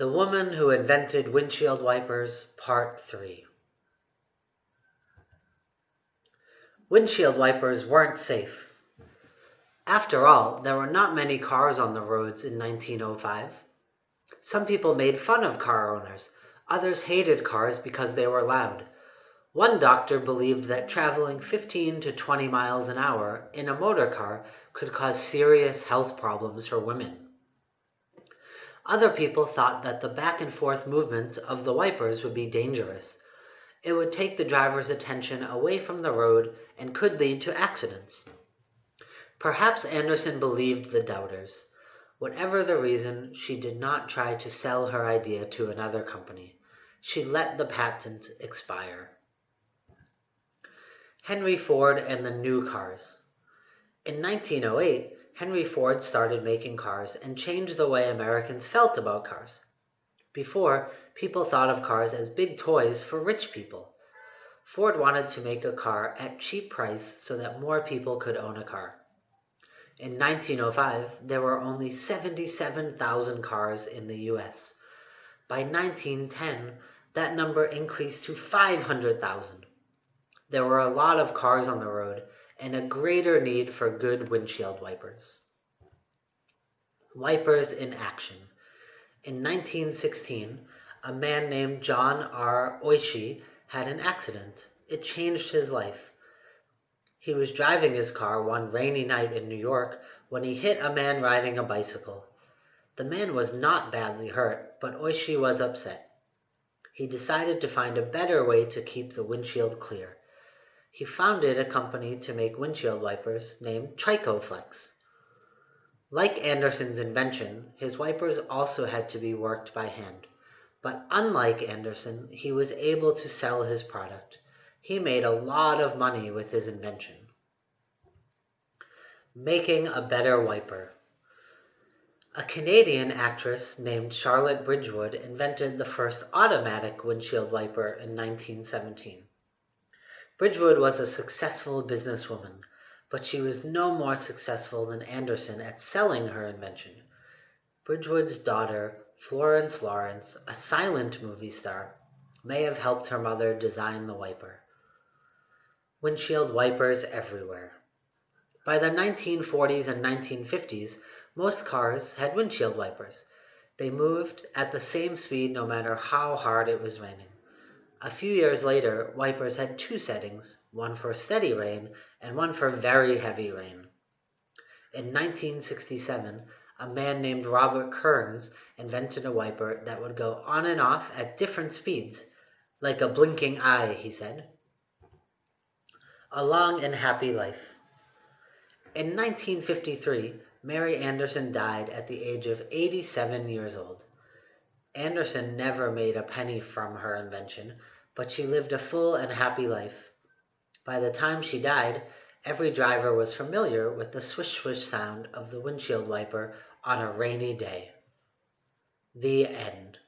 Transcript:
The Woman Who Invented Windshield Wipers, Part 3. Windshield wipers weren't safe. After all, there were not many cars on the roads in 1905. Some people made fun of car owners. Others hated cars because they were loud. One doctor believed that traveling 15 to 20 miles an hour in a motor car could cause serious health problems for women. Other people thought that the back and forth movement of the wipers would be dangerous. It would take the driver's attention away from the road and could lead to accidents. Perhaps Anderson believed the doubters. Whatever the reason, she did not try to sell her idea to another company. She let the patent expire. Henry Ford and the new cars. In 1908, Henry Ford started making cars and changed the way Americans felt about cars. Before, people thought of cars as big toys for rich people. Ford wanted to make a car at cheap price so that more people could own a car. In 1905, there were only 77,000 cars in the U.S. By 1910, that number increased to 500,000. There were a lot of cars on the road and a greater need for good windshield wipers. Wipers in action. In 1916, a man named John R. Oishii had an accident. It changed his life. He was driving his car one rainy night in New York when he hit a man riding a bicycle. The man was not badly hurt, but Oishii was upset. He decided to find a better way to keep the windshield clear. He founded a company to make windshield wipers named Tricoflex. Like Anderson's invention, his wipers also had to be worked by hand. But unlike Anderson, he was able to sell his product. He made a lot of money with his invention. Making a better wiper. A Canadian actress named Charlotte Bridgewood invented the first automatic windshield wiper in 1917. Bridgewood was a successful businesswoman, but she was no more successful than Anderson at selling her invention. Bridgewood's daughter, Florence Lawrence, a silent movie star, may have helped her mother design the wiper. Windshield wipers everywhere. By the 1940s and 1950s, most cars had windshield wipers. They moved at the same speed no matter how hard it was raining. A few years later, wipers had two settings, one for steady rain and one for very heavy rain. In 1967, a man named Robert Kearns invented a wiper that would go on and off at different speeds, like a blinking eye, he said. A long and happy life. In 1953, Mary Anderson died at the age of 87 years old. Anderson never made a penny from her invention, but she lived a full and happy life. By the time she died, every driver was familiar with the swish-swish sound of the windshield wiper on a rainy day. The end.